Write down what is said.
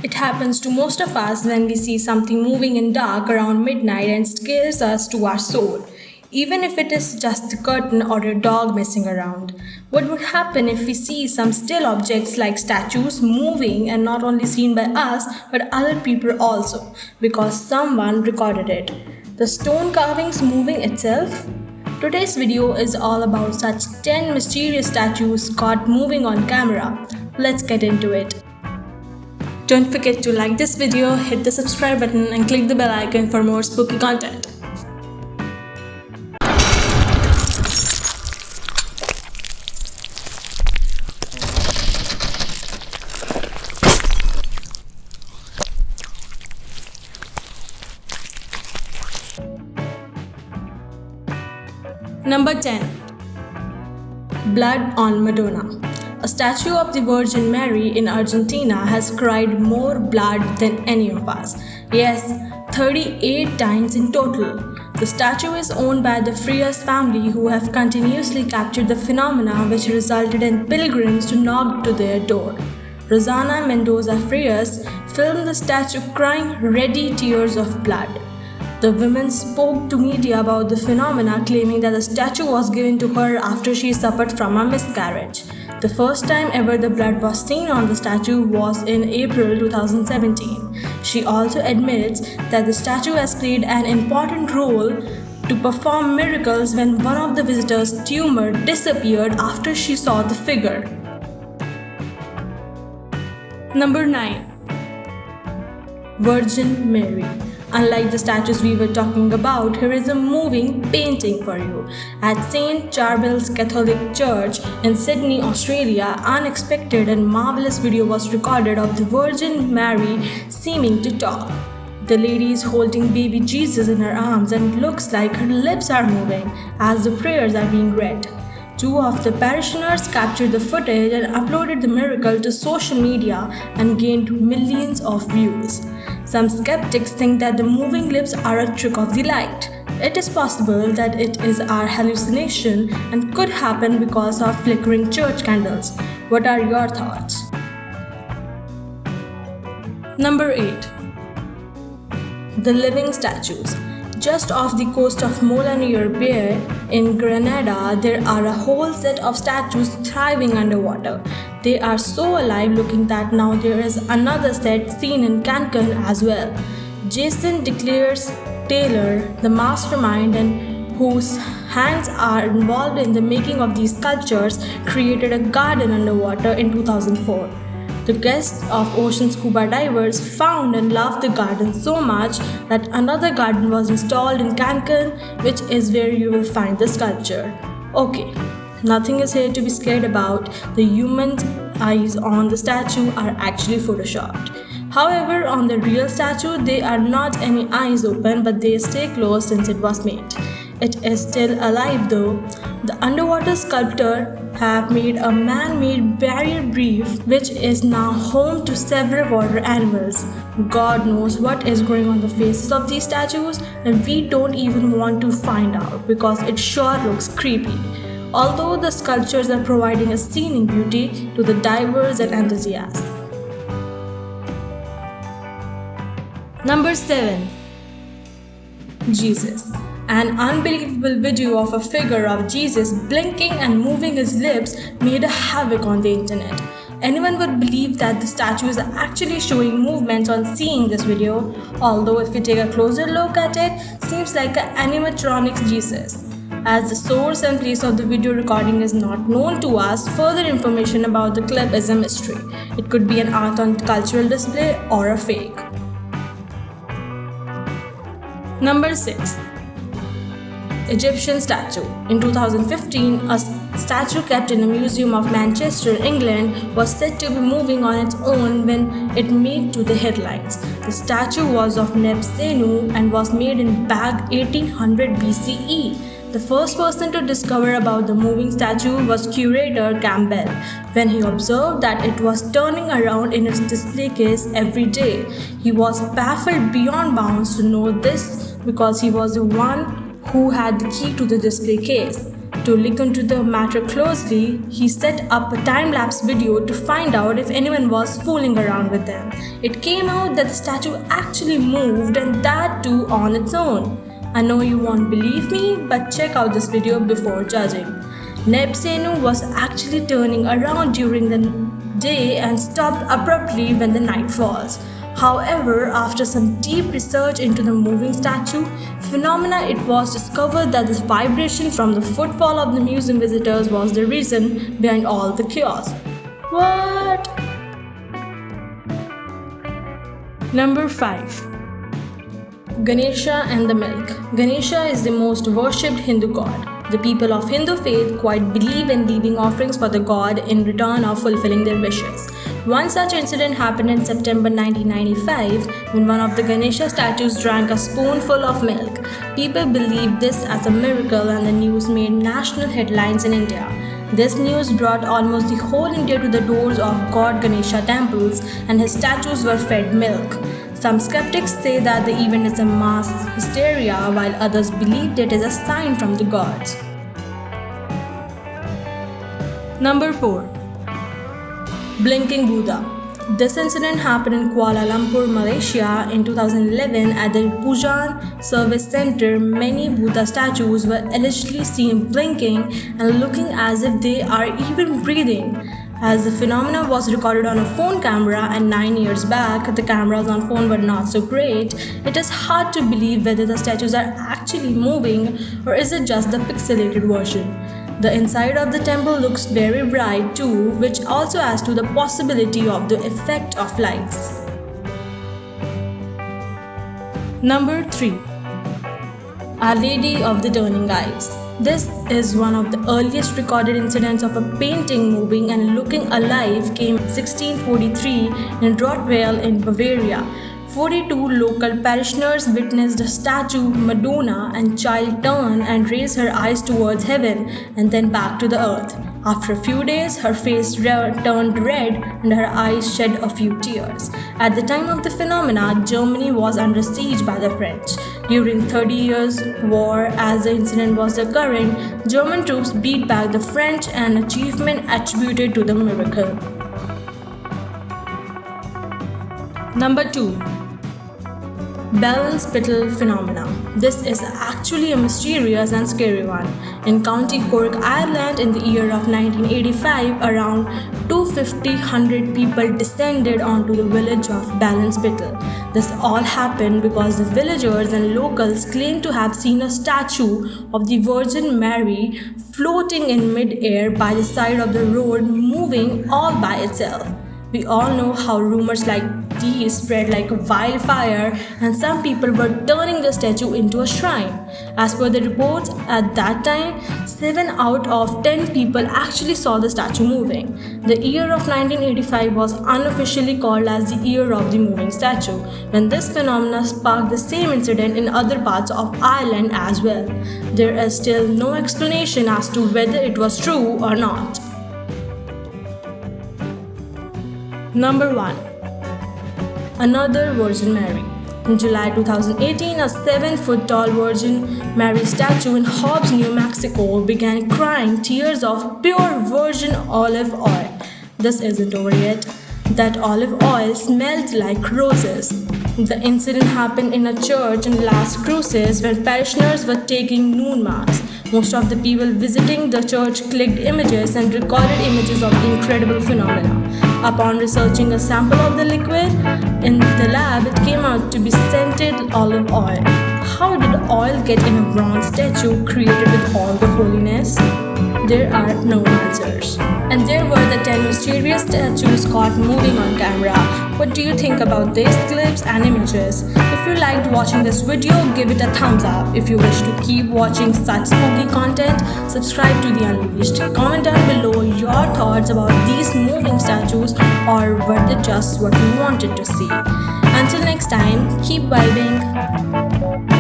It happens to most of us when we see something moving in dark around midnight and scares us to our soul, even if it is just a curtain or a dog messing around. What would happen if we see some still objects like statues moving and not only seen by us but other people also because someone recorded it? The stone carvings moving itself? Today's video is all about such 10 mysterious statues caught moving on camera. Let's get into it. Don't forget to like this video, hit the subscribe button and click the bell icon for more spooky content. Number 10. Blood on Madonna. A statue of the Virgin Mary in Argentina has cried more blood than any of us. Yes, 38 times in total. The statue is owned by the Frias family, who have continuously captured the phenomena, which resulted in pilgrims to knock to their door. Rosana Mendoza Frias filmed the statue crying ready tears of blood. The woman spoke to media about the phenomena, claiming that the statue was given to her after she suffered from a miscarriage. The first time ever the blood was seen on the statue was in April 2017. She also admits that the statue has played an important role to perform miracles when one of the visitors' tumor disappeared after she saw the figure. Number 9. Virgin Mary. Unlike the statues we were talking about, here is a moving painting for you. At St. Charbel's Catholic Church in Sydney, Australia, unexpected and marvelous video was recorded of the Virgin Mary seeming to talk. The lady is holding baby Jesus in her arms and looks like her lips are moving as the prayers are being read. Two of the parishioners captured the footage and uploaded the miracle to social media and gained millions of views. Some skeptics think that the moving lips are a trick of the light. It is possible that it is our hallucination and could happen because of flickering church candles. What are your thoughts? Number 8. The living statues. Just off the coast of Moulinier Bay in Grenada, there are a whole set of statues thriving underwater. They are so alive looking that now there is another set seen in Cancun as well. Jason declares Taylor, the mastermind and whose hands are involved in the making of these sculptures, created a garden underwater in 2004. The guests of ocean scuba divers found and loved the garden so much that another garden was installed in Cancun, which is where you will find the sculpture. Okay, nothing is here to be scared about. The human eyes on the statue are actually photoshopped. However, on the real statue, there are not any eyes open, but they stay closed since it was made. It is still alive though. The underwater sculptor have made a man-made barrier reef which is now home to several water animals. God knows what is going on the faces of these statues, and we don't even want to find out because it sure looks creepy. Although the sculptures are providing a scenic beauty to the divers and enthusiasts. Number 7. Jesus. An unbelievable video of a figure of Jesus blinking and moving his lips made a havoc on the internet. Anyone would believe that the statue is actually showing movements on seeing this video, although if we take a closer look at it, seems like an animatronics Jesus. As the source and place of the video recording is not known to us, further information about the clip is a mystery. It could be an art on cultural display or a fake. Number 6. Egyptian statue. In 2015, a statue kept in a museum of Manchester, England, was said to be moving on its own when it made to the headlines. The statue was of Nebsenu and was made in Bag 1800 BCE. The first person to discover about the moving statue was curator Campbell, when he observed that it was turning around in its display case every day. He was baffled beyond bounds to know this because he was the one who had the key to the display case. To look into the matter closely, he set up a time-lapse video to find out if anyone was fooling around with them. It came out that the statue actually moved, and that too on its own. I know you won't believe me, but check out this video before judging. Nebsenu was actually turning around during the day and stopped abruptly when the night falls. However, after some deep research into the moving statue phenomena, it was discovered that this vibration from the footfall of the museum visitors was the reason behind all the chaos. What? Number 5. Ganesha and the milk. Ganesha is the most worshipped Hindu god. The people of Hindu faith quite believe in leaving offerings for the god in return of fulfilling their wishes. One such incident happened in September 1995 when one of the Ganesha statues drank a spoonful of milk. People believed this as a miracle, and the news made national headlines in India. This news brought almost the whole India to the doors of God Ganesha temples, and his statues were fed milk. Some skeptics say that the event is a mass hysteria, while others believed it is a sign from the gods. Number 4. Blinking Buddha. This incident happened in Kuala Lumpur, Malaysia in 2011 at the Pujan Service Center. Many Buddha statues were allegedly seen blinking and looking as if they are even breathing. As the phenomenon was recorded on a phone camera, and 9 years back the cameras on phone were not so great, it is hard to believe whether the statues are actually moving or is it just the pixelated version. The inside of the temple looks very bright too, which also adds to the possibility of the effect of lights. Number 3. Our Lady of the Turning Eyes. This is one of the earliest recorded incidents of a painting moving and looking alive came 1643 in Rottweil in Bavaria. 42 local parishioners witnessed a statue, Madonna, and child turn and raise her eyes towards heaven and then back to the earth. After a few days, her face turned red and her eyes shed a few tears. At the time of the phenomena, Germany was under siege by the French. During 30 Years' War, as the incident was occurring, German troops beat back the French, an achievement attributed to the miracle. Number 2. Ballinspittle phenomena. This is actually a mysterious and scary one. In County Cork, Ireland, in the year of 1985, around 250 people descended onto the village of Ballinspittle. This all happened because the villagers and locals claimed to have seen a statue of the Virgin Mary floating in mid-air by the side of the road, moving all by itself. We all know how rumors like these spread like wildfire, and some people were turning the statue into a shrine. As per the reports, at that time, 7 out of 10 people actually saw the statue moving. The year of 1985 was unofficially called as the Year of the Moving Statue, when this phenomenon sparked the same incident in other parts of Ireland as well. There is still no explanation as to whether it was true or not. Number 1. Another Virgin Mary. In July 2018, a 7-foot-tall Virgin Mary statue in Hobbs, New Mexico began crying tears of pure virgin olive oil. This isn't over yet. That olive oil smelled like roses. The incident happened in a church in Las Cruces when parishioners were taking noon mass. Most of the people visiting the church clicked images and recorded images of the incredible phenomena. Upon researching a sample of the liquid in the lab, it came out to be scented olive oil. How did oil get in a bronze statue created with all the holiness? There are no answers. And there were the 10 mysterious statues caught moving on camera. What do you think about these clips and images? If you liked watching this video, give it a thumbs up. If you wish to keep watching such spooky content, subscribe to The Unleashed. Comment down below your thoughts about these moving statues, or were they just what you wanted to see? Until next time, keep vibing.